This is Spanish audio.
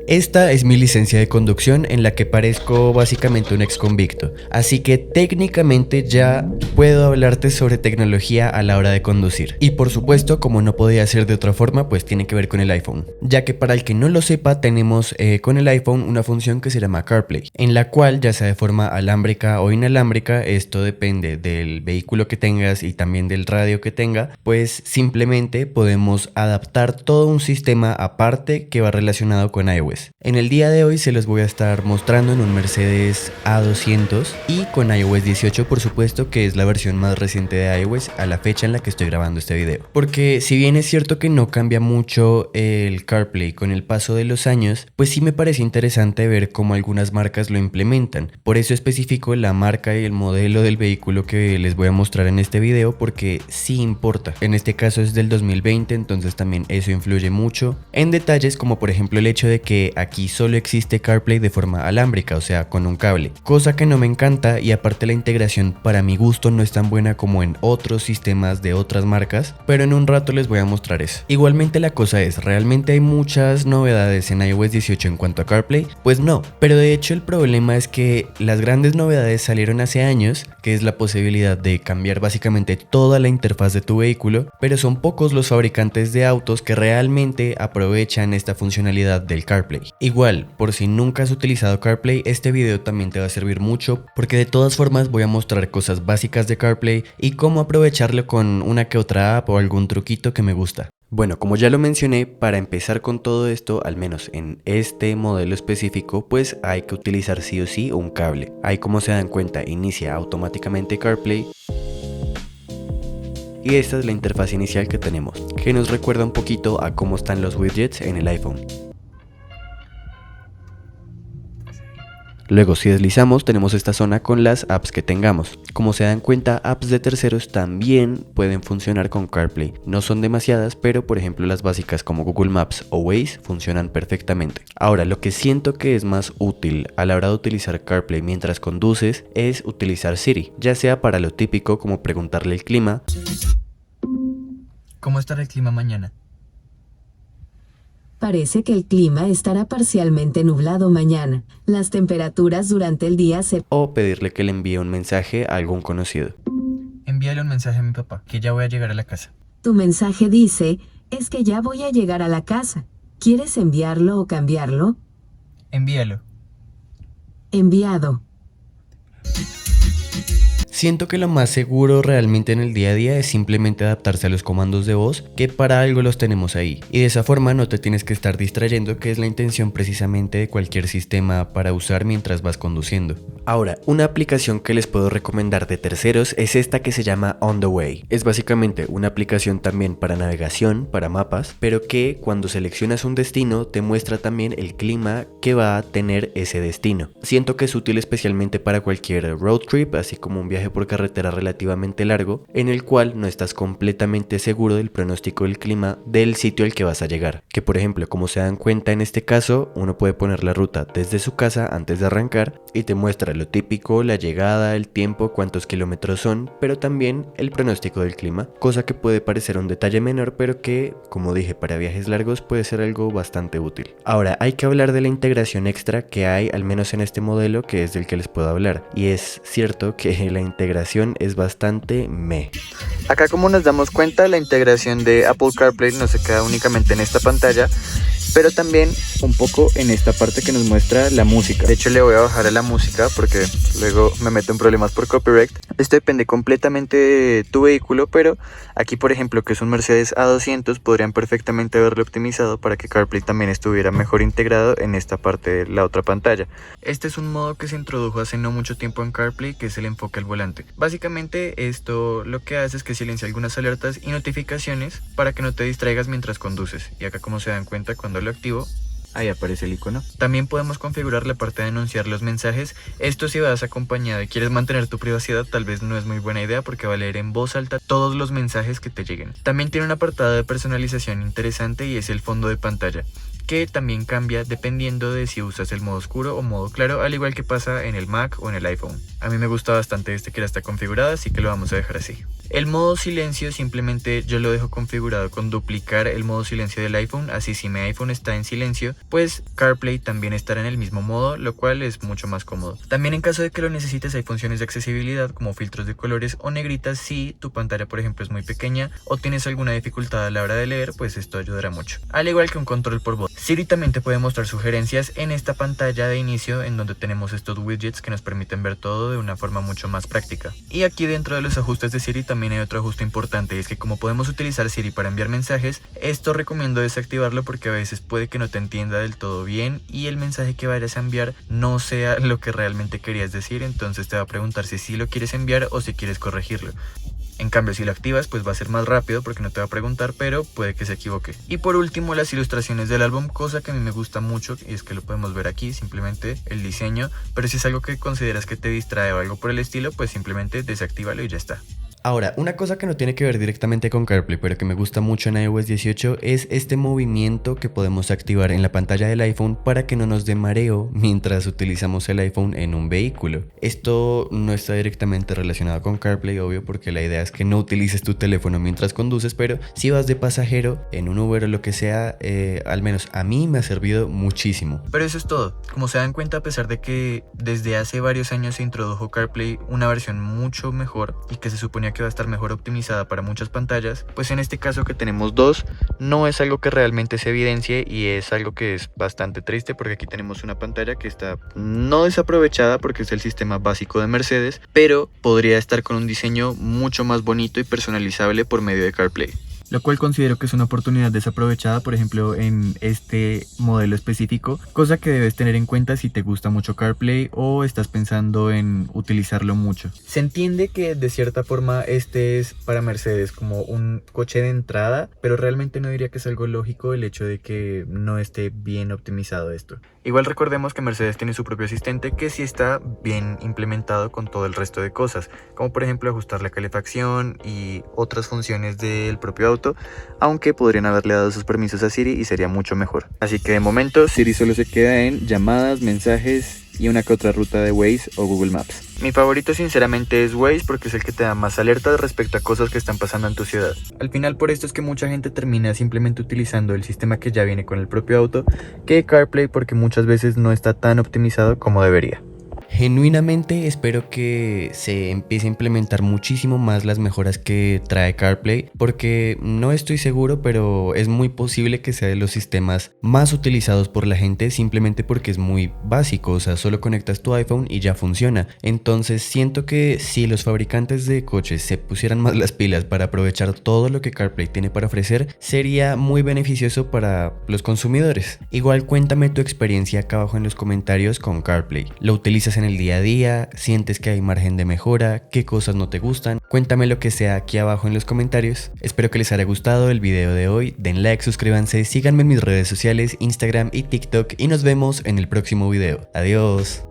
Esta es mi licencia de conducción en la que parezco básicamente un ex convicto, así que técnicamente ya puedo hablarte sobre tecnología a la hora de conducir. Y por supuesto, como no podía ser de otra forma, pues tiene que ver con el iPhone, ya que para el que no lo sepa, tenemos con el iPhone una función que se llama CarPlay, en la cual ya sea de forma alámbrica o inalámbrica, esto depende del vehículo que tengas y también del radio que tenga, pues simplemente podemos adaptar todo un sistema aparte que va relacionado con iOS. En el día de hoy se los voy a estar mostrando en un Mercedes A200 y con iOS 18, por supuesto, que es la versión más reciente de iOS a la fecha en la que estoy grabando este video. Porque si bien es cierto que no cambia mucho el CarPlay con el paso de los años, pues sí me parece interesante ver cómo algunas marcas lo implementan. Por eso especifico la marca y el modelo del vehículo que les voy a mostrar en este video, porque sí importa. En este caso es del 2020, entonces también eso influye mucho en detalles como por ejemplo el hecho de que aquí solo existe CarPlay de forma alámbrica, o sea, con un cable, cosa que no me encanta, y aparte la integración para mi gusto no es tan buena como en otros sistemas de otras marcas, pero en un rato les voy a mostrar eso. Igualmente la cosa es, ¿realmente hay muchas novedades en iOS 18 en cuanto a CarPlay? Pues no, pero de hecho el problema es que las grandes novedades salieron hace años, que es la posibilidad de cambiar básicamente toda la interfaz de tu vehículo, pero son pocos los fabricantes de autos que realmente aprovechan esta funcionalidad del CarPlay. Igual, por si nunca has utilizado CarPlay, este video también te va a servir mucho, porque de todas formas voy a mostrar cosas básicas de CarPlay y cómo aprovecharlo con una que otra app o algún truquito que me gusta. Bueno, como ya lo mencioné, para empezar con todo esto, al menos en este modelo específico, pues hay que utilizar sí o sí un cable. Ahí, como se dan cuenta, inicia automáticamente CarPlay. Y esta es la interfaz inicial que tenemos, que nos recuerda un poquito a cómo están los widgets en el iPhone. Luego, si deslizamos, tenemos esta zona con las apps que tengamos. Como se dan cuenta, apps de terceros también pueden funcionar con CarPlay. No son demasiadas, pero por ejemplo las básicas como Google Maps o Waze funcionan perfectamente. Ahora, lo que siento que es más útil a la hora de utilizar CarPlay mientras conduces es utilizar Siri, ya sea para lo típico como preguntarle el clima. ¿Cómo estará el clima mañana? Parece que el clima estará parcialmente nublado mañana. Las temperaturas durante el día se... O pedirle que le envíe un mensaje a algún conocido. Envíale un mensaje a mi papá, que ya voy a llegar a la casa. Tu mensaje dice, es que ya voy a llegar a la casa. ¿Quieres enviarlo o cambiarlo? Envíalo. Enviado. Siento que lo más seguro realmente en el día a día es simplemente adaptarse a los comandos de voz, que para algo los tenemos ahí, y de esa forma no te tienes que estar distrayendo, que es la intención precisamente de cualquier sistema para usar mientras vas conduciendo. Ahora, una aplicación que les puedo recomendar de terceros es esta que se llama On The Way. Es básicamente una aplicación también para navegación, para mapas, pero que cuando seleccionas un destino te muestra también el clima que va a tener ese destino. Siento que es útil especialmente para cualquier road trip, así como un viaje por carretera relativamente largo, en el cual no estás completamente seguro del pronóstico del clima del sitio al que vas a llegar. Que por ejemplo, como se dan cuenta en este caso, uno puede poner la ruta desde su casa antes de arrancar y te muestra lo típico, la llegada, el tiempo, cuántos kilómetros son, pero también el pronóstico del clima, cosa que puede parecer un detalle menor, pero que, como dije, para viajes largos puede ser algo bastante útil. Ahora, hay que hablar de la integración extra que hay, al menos en este modelo, que es del que les puedo hablar, y es cierto que la integración es bastante meh. Acá, como nos damos cuenta, la integración de Apple CarPlay no se queda únicamente en esta pantalla, pero también un poco en esta parte que nos muestra la música. De hecho, le voy a bajar a la música porque luego me meto en problemas por copyright. Esto depende completamente de tu vehículo, pero aquí, por ejemplo, que es un Mercedes A200, podrían perfectamente haberlo optimizado para que CarPlay también estuviera mejor integrado en esta parte de la otra pantalla. Este es un modo que se introdujo hace no mucho tiempo en CarPlay, que es el enfoque al volante. Básicamente, esto lo que hace es que silencia algunas alertas y notificaciones para que no te distraigas mientras conduces. Y acá, como se dan cuenta, cuando lo activo, ahí aparece el icono. También podemos configurar la parte de anunciar los mensajes. Esto, si vas acompañado y quieres mantener tu privacidad, tal vez no es muy buena idea porque va a leer en voz alta todos los mensajes que te lleguen. También tiene un apartado de personalización interesante y es el fondo de pantalla, que también cambia dependiendo de si usas el modo oscuro o modo claro, al igual que pasa en el Mac o en el iPhone. A mí me gusta bastante este que ya está configurado, así que lo vamos a dejar así. El modo silencio simplemente yo lo dejo configurado con duplicar el modo silencio del iPhone, así si mi iPhone está en silencio, pues CarPlay también estará en el mismo modo, lo cual es mucho más cómodo. También en caso de que lo necesites hay funciones de accesibilidad como filtros de colores o negritas si tu pantalla por ejemplo es muy pequeña o tienes alguna dificultad a la hora de leer, pues esto ayudará mucho. Al igual que un control por voz. Siri también te puede mostrar sugerencias en esta pantalla de inicio en donde tenemos estos widgets que nos permiten ver todo de una forma mucho más práctica. Y aquí dentro de los ajustes de Siri también hay otro ajuste importante, y es que como podemos utilizar Siri para enviar mensajes, esto recomiendo desactivarlo porque a veces puede que no te entienda del todo bien y el mensaje que vayas a enviar no sea lo que realmente querías decir, entonces te va a preguntar si sí lo quieres enviar o si quieres corregirlo. En cambio, si lo activas, pues va a ser más rápido porque no te va a preguntar, pero puede que se equivoque. Y por último, las ilustraciones del álbum, cosa que a mí me gusta mucho, y es que lo podemos ver aquí, simplemente el diseño, pero si es algo que consideras que te distrae o algo por el estilo, pues simplemente desactívalo y ya está. Ahora, una cosa que no tiene que ver directamente con CarPlay, pero que me gusta mucho en iOS 18 es este movimiento que podemos activar en la pantalla del iPhone para que no nos dé mareo mientras utilizamos el iPhone en un vehículo. Esto no está directamente relacionado con CarPlay, obvio, porque la idea es que no utilices tu teléfono mientras conduces, pero si vas de pasajero en un Uber o lo que sea, al menos a mí me ha servido muchísimo. Pero eso es todo. Como se dan cuenta, a pesar de que desde hace varios años se introdujo CarPlay, una versión mucho mejor y que se suponía que va a estar mejor optimizada para muchas pantallas, pues en este caso que tenemos dos, no es algo que realmente se evidencie y es algo que es bastante triste porque aquí tenemos una pantalla que está no desaprovechada porque es el sistema básico de Mercedes, pero podría estar con un diseño mucho más bonito y personalizable por medio de CarPlay. Lo cual considero que es una oportunidad desaprovechada, por ejemplo, en este modelo específico, cosa que debes tener en cuenta si te gusta mucho CarPlay o estás pensando en utilizarlo mucho. Se entiende que de cierta forma este es para Mercedes como un coche de entrada, pero realmente no diría que es algo lógico el hecho de que no esté bien optimizado esto. Igual recordemos que Mercedes tiene su propio asistente que sí está bien implementado con todo el resto de cosas, como por ejemplo ajustar la calefacción y otras funciones del propio auto, aunque podrían haberle dado sus permisos a Siri y sería mucho mejor. Así que de momento Siri solo se queda en llamadas, mensajes y una que otra ruta de Waze o Google Maps. Mi favorito sinceramente es Waze porque es el que te da más alertas respecto a cosas que están pasando en tu ciudad. Al final por esto es que mucha gente termina simplemente utilizando el sistema que ya viene con el propio auto que CarPlay porque muchas veces no está tan optimizado como debería. Genuinamente espero que se empiece a implementar muchísimo más las mejoras que trae CarPlay, porque no estoy seguro, pero es muy posible que sea de los sistemas más utilizados por la gente simplemente porque es muy básico, o sea, solo conectas tu iPhone y ya funciona. Entonces siento que si los fabricantes de coches se pusieran más las pilas para aprovechar todo lo que CarPlay tiene para ofrecer, sería muy beneficioso para los consumidores. Igual cuéntame tu experiencia acá abajo en los comentarios con CarPlay. ¿Lo utilizas en el día a día? ¿Sientes que hay margen de mejora? ¿Qué cosas no te gustan? Cuéntame lo que sea aquí abajo en los comentarios. Espero que les haya gustado el video de hoy. Den like, suscríbanse, síganme en mis redes sociales, Instagram y TikTok y nos vemos en el próximo video. Adiós.